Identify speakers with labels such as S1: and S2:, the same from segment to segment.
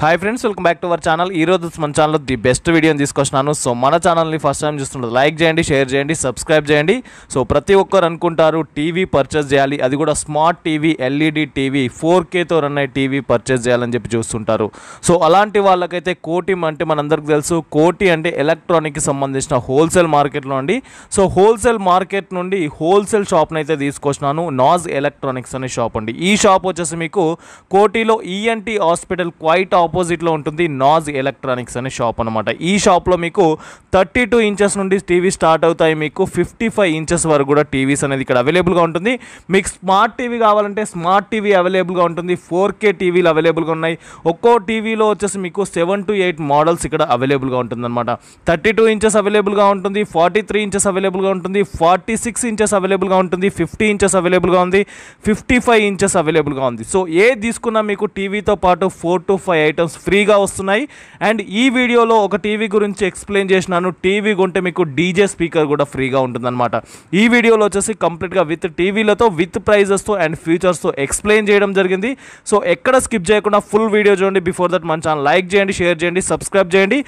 S1: Hi friends, welcome back to our channel. ఈ రోజు మన ఛానల్లో ది బెస్ట్ వీడియోని తీసుకొచ్చినాను. సో మన ఛానల్ని ఫస్ట్ టైం చూస్తున్నది లైక్ చేయండి, షేర్ చేయండి, సబ్స్క్రైబ్ చేయండి. సో ప్రతి ఒక్కరు అనుకుంటారు టీవీ పర్చేస్ చేయాలి, అది కూడా స్మార్ట్ టీవీ, ఎల్ఈడి టీవీ, 4Kతో రన్ అయ్యే టీవీ పర్చేస్ చేయాలని చెప్పి చూస్తుంటారు. సో అలాంటి వాళ్ళకైతే కోటి అంటే మనందరికీ తెలుసు. కోటి అంటే ఎలక్ట్రానిక్కి సంబంధించిన హోల్సేల్ మార్కెట్లో అండి. సో హోల్సేల్ మార్కెట్ నుండి హోల్సేల్ షాప్ని అయితే తీసుకొచ్చినాను. నాజ్ ఎలక్ట్రానిక్స్ అనే షాప్ అండి. ఈ షాప్ వచ్చేసి మీకు కోటిలో ఈఎన్టీ హాస్పిటల్ క్వైట్ ఆపోజిట్లో ఉంటుంది. నాజ్ ఎలక్ట్రానిక్స్ అనే షాప్ అనమాట. ఈ షాప్లో మీకు 32 ఇంచెస్ నుండి టీవీ స్టార్ట్ అవుతాయి. మీకు 55 ఇంచెస్ వరకు కూడా టీవీస్ అనేది ఇక్కడ అవైలబుల్గా ఉంటుంది. మీకు స్మార్ట్ టీవీ కావాలంటే స్మార్ట్ టీవీ అవైలబుల్గా ఉంటుంది. 4K టీవీలు అవైలబుల్గా ఉన్నాయి. ఒక్కో టీవీలో వచ్చేసి మీకు 7 to 8 మోడల్స్ ఇక్కడ అవైలబుల్గా ఉంటుంది అనమాట. 32 ఇంచెస్ అవైలబుల్గా ఉంటుంది, 43 ఇంచెస్ అవైలబుల్గా ఉంటుంది, 46 ఇంచెస్ అవైలబుల్గా ఉంటుంది, 50 ఇంచెస్ అవైలబుల్గా ఉంది, 55 ఇంచెస్ అవైలబుల్గా ఉంది. సో ఏ తీసుకున్నా మీకు టీవీతో పాటు 4 to 5 ఐటమ్స్ ఫ్రీగా వస్తున్నాయి. అండ్ ఈ వీడియోలో ఒక టీవీ గురించి ఎక్స్ప్లెయిన్ చేసినాను. టీవీ కొంటే మీకు డీజే స్పీకర్ కూడా ఫ్రీగా ఉంటుందన్నమాట. ఈ వీడియోలో వచ్చేసి కంప్లీట్గా విత్ టీవీలతో, విత్ ప్రైజెస్తో అండ్ ఫీచర్స్తో ఎక్స్ప్లెయిన్ చేయడం జరిగింది. సో ఎక్కడ స్కిప్ చేయకుండా ఫుల్ వీడియో చూడండి. బిఫోర్ దట్ మన ఛానల్ లైక్ చేయండి, షేర్ చేయండి, సబ్స్క్రైబ్ చేయండి.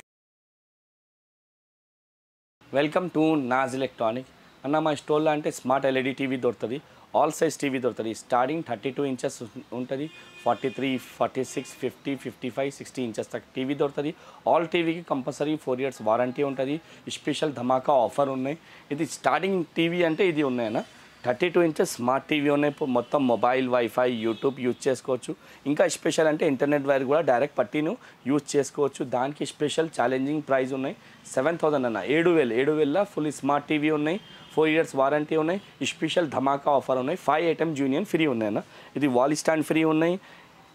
S2: వెల్కమ్ టు నాజ్ ఎలక్ట్రానిక్ అన్న. మా స్టోర్లో అంటే స్మార్ట్ ఎల్ఈడి టీవీ దొరుకుతుంది, ఆల్ సైజ్ టీవీ దొరుకుతుంది. స్టార్టింగ్ 32 ఇంచెస్ ఉంటుంది, 43, 46, 50, 55, 60 ఇంచెస్ దాకా టీవీ దొరుకుతుంది. ఆల్ టీవీకి కంపల్సరీ 4 years వారంటీ ఉంటుంది. స్పెషల్ ధమాకా ఆఫర్ ఉన్నాయి. ఇది స్టార్టింగ్ టీవీ అంటే ఇది ఉన్నాయన్న. 32 ఇంచెస్ స్మార్ట్ టీవీ ఉన్నాయి. మొత్తం మొబైల్, వైఫై, యూట్యూబ్ యూజ్ చేసుకోవచ్చు. ఇంకా స్పెషల్ అంటే ఇంటర్నెట్ వైర్ కూడా డైరెక్ట్ పట్టిను యూజ్ చేసుకోవచ్చు. దానికి స్పెషల్ ఛాలెంజింగ్ ప్రైస్ ఉన్నాయి. 7,000 అన్న. 7,000 ఫుల్ స్మార్ట్ టీవీ ఉన్నాయి. 4 years వారంటీ ఉన్నాయి. స్పెషల్ ధమాకా ఆఫర్ ఉన్నాయి. 5 item యూనియన్ ఫ్రీ ఉన్నాయన్న. ఇది వాల్ స్టాండ్ ఫ్రీ ఉన్నాయి.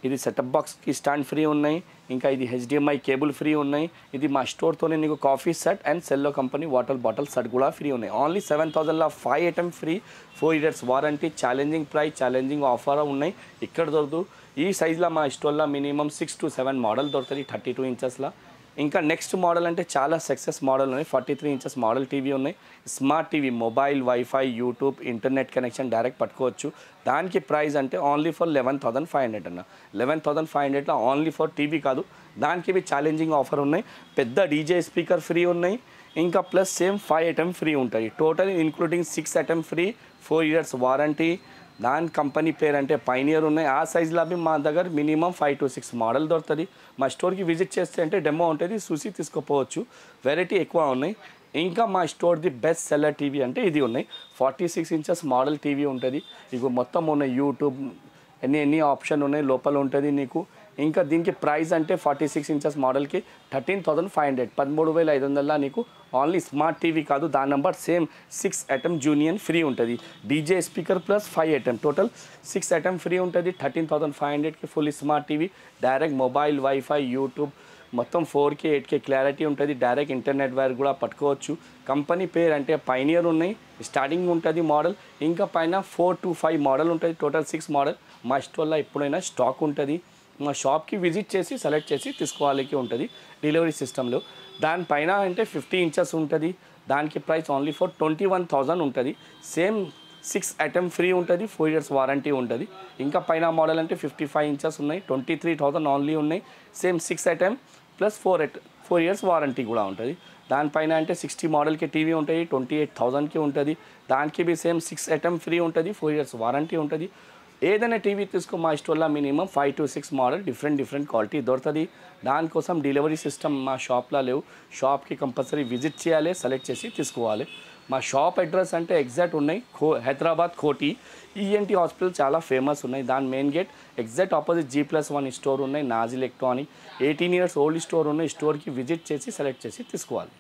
S2: ఇది సెటప్ బాక్స్కి స్టాండ్ ఫ్రీ ఉన్నాయి. ఇంకా ఇది HDMI కేబుల్ ఫ్రీ ఉన్నాయి. ఇది మా స్టోర్తోనే నీకు coffee set and Cello company water bottle set కూడా ఫ్రీ ఉన్నాయి. ఓన్లీ 7,000లో 5 item free, 4 years warranty, challenging price, challenging offer ఉన్నాయి. ఇక్కడ దొరుకుతూ ఈ సైజులో మా స్టోర్లో మినిమం 6 to 7 మోడల్ దొరుకుతుంది 32 ఇంచెస్లో. ఇంకా నెక్స్ట్ మోడల్ అంటే చాలా సక్సెస్ మోడల్ ఉన్నాయి. 43 ఇంచెస్ మోడల్ టీవీ ఉన్నాయి. Smart TV, mobile, WiFi, YouTube, internet connection direct పట్టుకోవచ్చు. దానికి ప్రైస్ అంటే ఓన్లీ ఫర్ 11,500 అన్న. 11,500లో ఓన్లీ ఫర్ టీవీ కాదు, దానికి ఛాలెంజింగ్ ఆఫర్ ఉన్నాయి. పెద్ద డీజే స్పీకర్ ఫ్రీ ఉన్నాయి. ఇంకా ప్లస్ సేమ్ 5 item ఫ్రీ ఉంటాయి. Total including 6 item free, 4 years warranty. దాని కంపెనీ పేరు అంటే పైనియర్ ఉన్నాయి. ఆ సైజులో మా దగ్గర మినిమం 5 to 6 మోడల్ దొరుకుతుంది. మా స్టోర్కి విజిట్ చేస్తే అంటే డెమో ఉంటుంది, చూసి తీసుకోపోవచ్చు. వెరైటీ ఎక్కువ ఉన్నాయి. ఇంకా మా స్టోర్ది బెస్ట్ సెల్లర్ టీవీ అంటే ఇది ఉన్నాయి. 46 ఇంచెస్ మోడల్ టీవీ ఉంటుంది. ఇక మొత్తం ఉన్నాయి, యూట్యూబ్ ఎన్ని ఆప్షన్ ఉన్నాయి లోపల ఉంటుంది నీకు. ఇంకా దీనికి ప్రైస్ అంటే 46 ఇంచెస్ మోడల్కి 13,500, 13,500 నీకు ఓన్లీ స్మార్ట్ టీవీ కాదు, దాని number same 6 item union free ఉంటుంది. DJ speaker plus 5 item total 6 item free ఉంటుంది. 13,500కి full smart TV, direct mobile, WiFi, YouTube, మొత్తం 4K 8K క్లారిటీ ఉంటుంది. డైరెక్ట్ ఇంటర్నెట్ వైర్ కూడా పట్టుకోవచ్చు. కంపెనీ పేరు అంటే పైనియర్ ఉన్నాయి. స్టార్టింగ్ ఉంటుంది మోడల్. ఇంకా పైన 4 to 5 మోడల్ ఉంటుంది. టోటల్ 6 మోడల్ మా స్టోర్లో ఎప్పుడైనా స్టాక్ ఉంటుంది. మా షాప్కి విజిట్ చేసి సెలెక్ట్ చేసి తీసుకోవాలికి ఉంటుంది డెలివరీ సిస్టంలో. దానిపైన అంటే 50 ఇంచెస్ ఉంటుంది. దానికి ప్రైస్ ఓన్లీ ఫర్ 21,000 ఉంటుంది. సేమ్ 6 item ఫ్రీ ఉంటుంది, 4 years వారంటీ ఉంటుంది. ఇంకా పైన మోడల్ అంటే 55 ఇంచెస్ ఉన్నాయి, 23,000 ఓన్లీ ఉన్నాయి. Same 6 item plus 4 years warranty కూడా ఉంటుంది. దానిపైన అంటే 60 మోడల్కి టీవీ ఉంటుంది, 28,000కి ఉంటుంది. దానికి బి సేమ్ 6 item ఫ్రీ ఉంటుంది, 4 years వారంటీ ఉంటుంది. ఏదైనా టీవీ తీసుకో మా స్టోర్లో minimum 5 to 6 model different quality దొరుకుతుంది. దానికోసం డెలివరీ సిస్టమ్ మా షాప్లో లేవు. షాప్కి కంపల్సరీ విజిట్ చేయాలి, సెలెక్ట్ చేసి తీసుకోవాలి. మా షాప్ అడ్రస్ అంటే ఎగ్జాక్ట్ ఉన్నాయి, హైదరాబాద్ కోటి ఈఎన్టీ హాస్పిటల్ చాలా ఫేమస్ ఉన్నాయి. దాని main gate exact opposite G+1 store ఉన్నాయి. Naaz electronic 18 years old store ఉన్నాయి. స్టోర్కి విజిట్ చేసి సెలెక్ట్ చేసి తీసుకోవాలి.